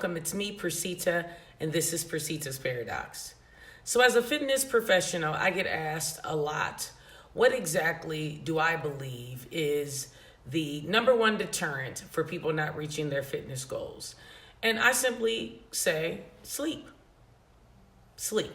welcome. It's me, Persita, and this is Persita's Paradox. So as a fitness professional, I get asked a lot, what exactly do I believe is the number one deterrent for people not reaching their fitness goals? And I simply say, sleep. Sleep.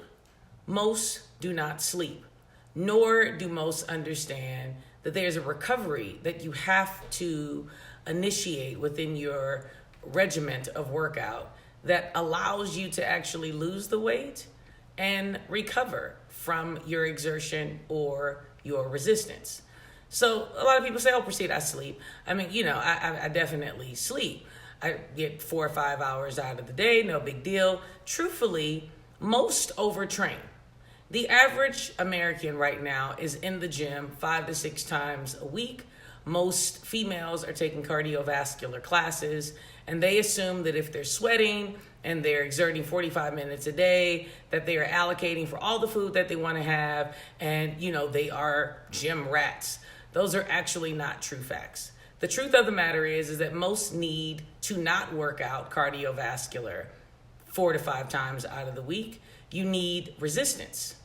Most do not sleep, nor do most understand that there's a recovery that you have to initiate within your regiment of workout that allows you to actually lose the weight and recover from your exertion or your resistance. So a lot of people say, oh, Proceed, I sleep. I mean, I definitely sleep. I get 4 or 5 hours out of the day, no big deal. Truthfully, most overtrain. The average American right now is in the gym 5 to 6 times a week. Most females are taking cardiovascular classes, and they assume that if they're sweating and they're exerting 45 minutes a day, that they are allocating for all the food that they want to have, and they are gym rats. Those are actually not true facts. The truth of the matter is that most need to not work out cardiovascular 4 to 5 times out of the week. You need resistance.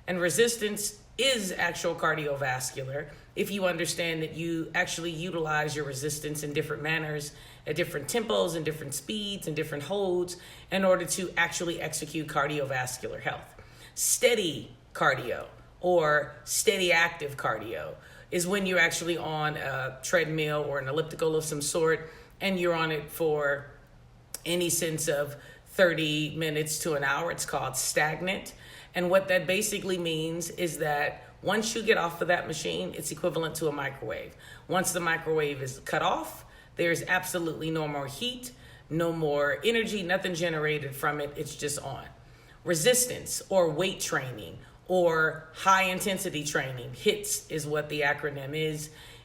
And resistance is actual cardiovascular if you understand that you actually utilize your resistance in different manners, at different tempos and different speeds and different holds in order to actually execute cardiovascular health. Steady cardio or steady active cardio is when you're actually on a treadmill or an elliptical of some sort and you're on it for any sense of 30 minutes to an hour. It's called stagnant. And what that basically means is that once you get off of that machine, it's equivalent to a microwave. Once the microwave is cut off, there's absolutely no more heat, no more energy, nothing generated from it. It's just on. Resistance or weight training or high intensity training, HIIT is what the acronym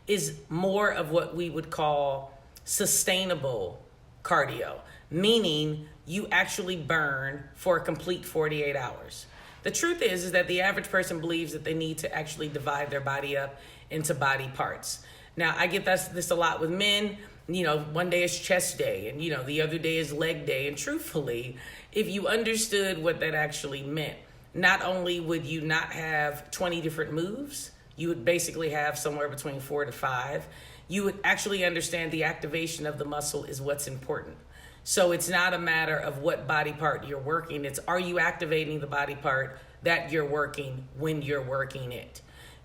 is more of what we would call sustainable cardio, meaning you actually burn for a complete 48 hours. The truth is that the average person believes that they need to actually divide their body up into body parts. Now, I get this a lot with men. One day is chest day and, the other day is leg day. And truthfully, if you understood what that actually meant, not only would you not have 20 different moves, you would basically have somewhere between 4 to 5. You would actually understand the activation of the muscle is what's important. So it's not a matter of what body part you're working. It's, are you activating the body part that you're working when you're working it?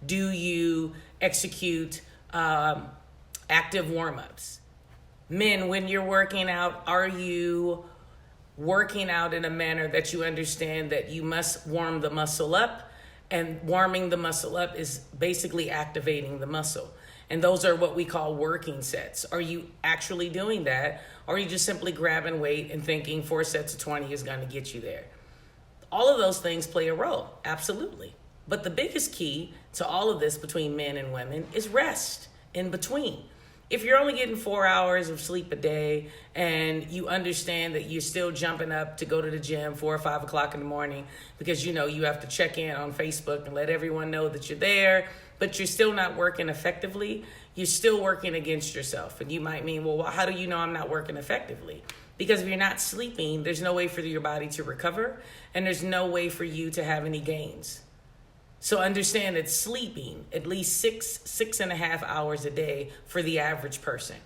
Do you execute active warm-ups? Men, when you're working out, are you working out in a manner that you understand that you must warm the muscle up? And warming the muscle up is basically activating the muscle. And those are what we call working sets. Are you actually doing that? Or are you just simply grabbing weight and thinking 4 sets of 20 is going to get you there? All of those things play a role, absolutely. But the biggest key to all of this between men and women is rest in between. If you're only getting 4 hours of sleep a day and you understand that you're still jumping up to go to the gym 4 or 5 o'clock in the morning because you have to check in on Facebook and let everyone know that you're there, but you're still not working effectively, you're still working against yourself. And you might mean, well, how do you know I'm not working effectively? Because if you're not sleeping, there's no way for your body to recover, and there's no way for you to have any gains. So understand that sleeping at least 6.5 hours a day for the average person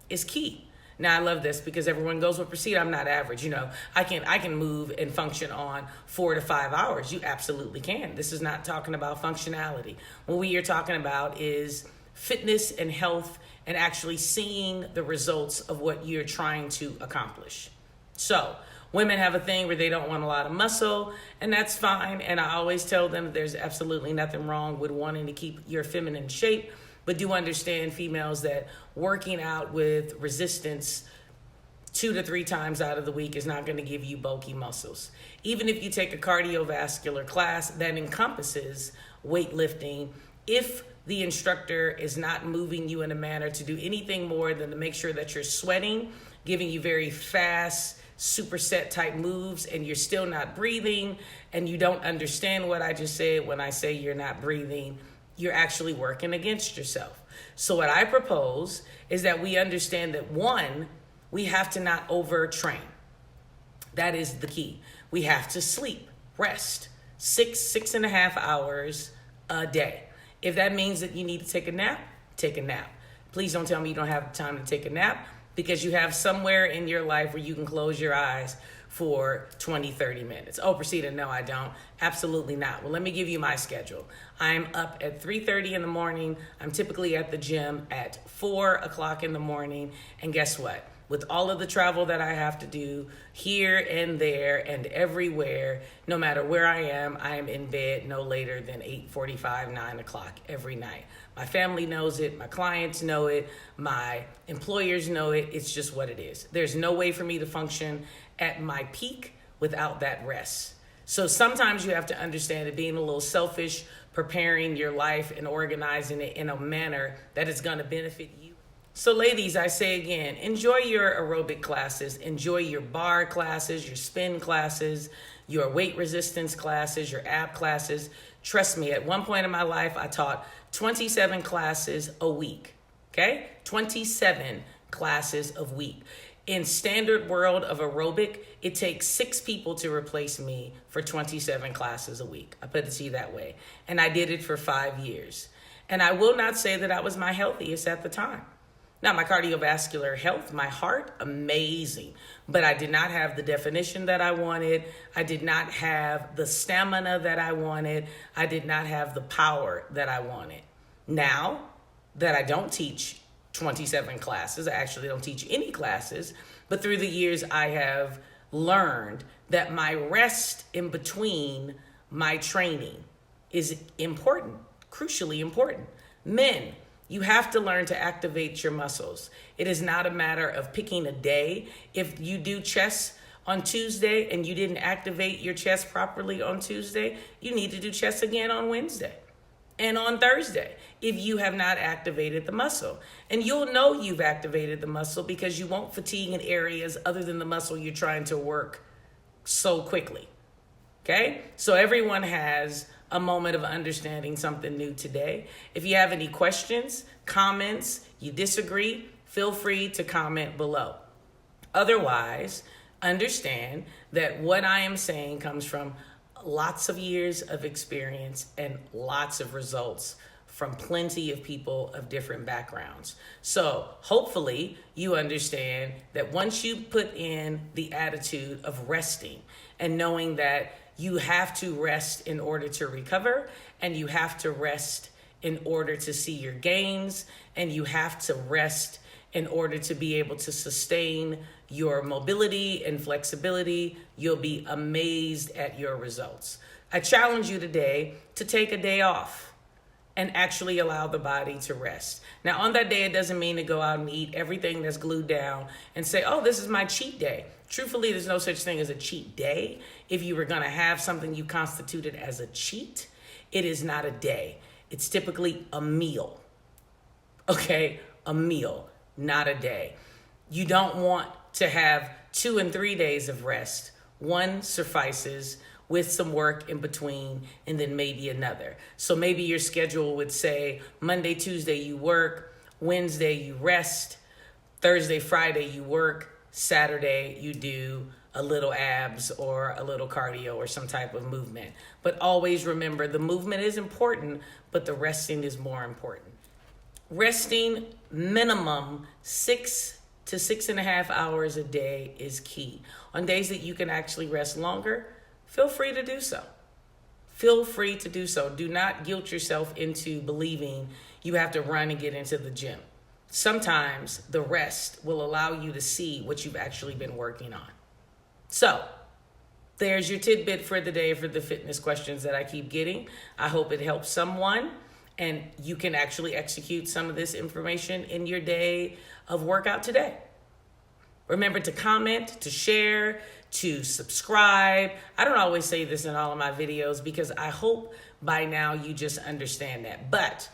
is key. Now, I love this because everyone goes, well, Proceed, I'm not average. I can move and function on 4 to 5 hours. You absolutely can. This is not talking about functionality. What we are talking about is fitness and health and actually seeing the results of what you're trying to accomplish. So women have a thing where they don't want a lot of muscle, and that's fine. And I always tell them there's absolutely nothing wrong with wanting to keep your feminine shape. But do understand, females, that working out with resistance 2 to 3 times out of the week is not going to give you bulky muscles. Even if you take a cardiovascular class that encompasses weightlifting, if the instructor is not moving you in a manner to do anything more than to make sure that you're sweating, giving you very fast superset type moves, and you're still not breathing, and you don't understand what I just said when I say you're not breathing, you're actually working against yourself. So what I propose is that we understand that, one, we have to not overtrain. That is the key. We have to sleep, rest, 6.5 hours a day. If that means that you need to take a nap, take a nap. Please don't tell me you don't have time to take a nap, because you have somewhere in your life where you can close your eyes for 20, 30 minutes. Oh, Priscilla, no, I don't. Absolutely not. Well, let me give you my schedule. I'm up at 3:30 in the morning. I'm typically at the gym at 4 o'clock in the morning. And guess what? With all of the travel that I have to do here and there and everywhere, no matter where I am in bed no later than 8:45, 9 o'clock every night. My family knows it. My clients know it. My employers know it. It's just what it is. There's no way for me to function at my peak without that rest. So sometimes you have to understand that being a little selfish, preparing your life and organizing it in a manner that is going to benefit you. So ladies, I say again, enjoy your aerobic classes, enjoy your bar classes, your spin classes, your weight resistance classes, your ab classes. Trust me, at one point in my life, I taught 27 classes a week, okay? 27 classes a week. In standard world of aerobic, it takes 6 people to replace me for 27 classes a week. I put it to you that way. And I did it for 5 years. And I will not say that I was my healthiest at the time. Now, my cardiovascular health, my heart, amazing. But I did not have the definition that I wanted. I did not have the stamina that I wanted. I did not have the power that I wanted. Now that I don't teach 27 classes, I actually don't teach any classes, but through the years I have learned that my rest in between my training is important, crucially important. Men, you have to learn to activate your muscles. It is not a matter of picking a day. If you do chest on Tuesday and you didn't activate your chest properly on Tuesday, you need to do chest again on Wednesday and on Thursday if you have not activated the muscle. And you'll know you've activated the muscle because you won't fatigue in areas other than the muscle you're trying to work so quickly. Okay? So everyone has a moment of understanding something new today. If you have any questions, comments, you disagree, feel free to comment below. Otherwise, understand that what I am saying comes from lots of years of experience and lots of results from plenty of people of different backgrounds. So hopefully you understand that once you put in the attitude of resting and knowing that you have to rest in order to recover, and you have to rest in order to see your gains, and you have to rest in order to be able to sustain your mobility and flexibility, you'll be amazed at your results. I challenge you today to take a day off and actually allow the body to rest. Now, on that day, it doesn't mean to go out and eat everything that's glued down and say, oh, this is my cheat day. Truthfully, there's no such thing as a cheat day. If you were going to have something you constituted as a cheat, it is not a day. It's typically a meal. Okay? A meal, not a day. You don't want to have 2 and 3 days of rest. One suffices with some work in between and then maybe another. So maybe your schedule would say Monday, Tuesday you work, Wednesday you rest, Thursday, Friday you work, Saturday you do a little abs or a little cardio or some type of movement. But always remember, the movement is important, but the resting is more important. Resting minimum 6 to 6.5 hours a day is key. On days that you can actually rest longer, feel free to do so. Feel free to do so. Do not guilt yourself into believing you have to run and get into the gym. Sometimes the rest will allow you to see what you've actually been working on. So there's your tidbit for the day for the fitness questions that I keep getting. I hope it helps someone and you can actually execute some of this information in your day of workout today. Remember to comment, to share, to subscribe. I don't always say this in all of my videos because I hope by now you just understand that. But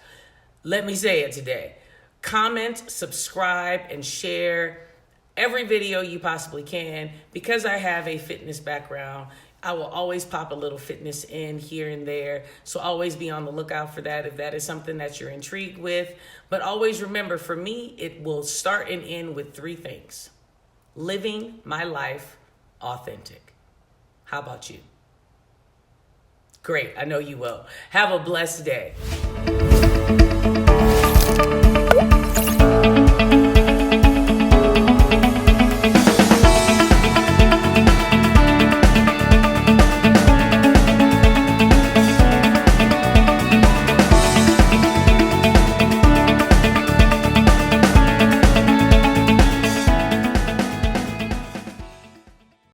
let me say it today. Comment, subscribe, and share every video you possibly can. Because I have a fitness background, I will always pop a little fitness in here and there. So always be on the lookout for that if that is something that you're intrigued with. But always remember, for me, it will start and end with 3 things. Living my life authentic. How about you? Great. I know you will. Have a blessed day.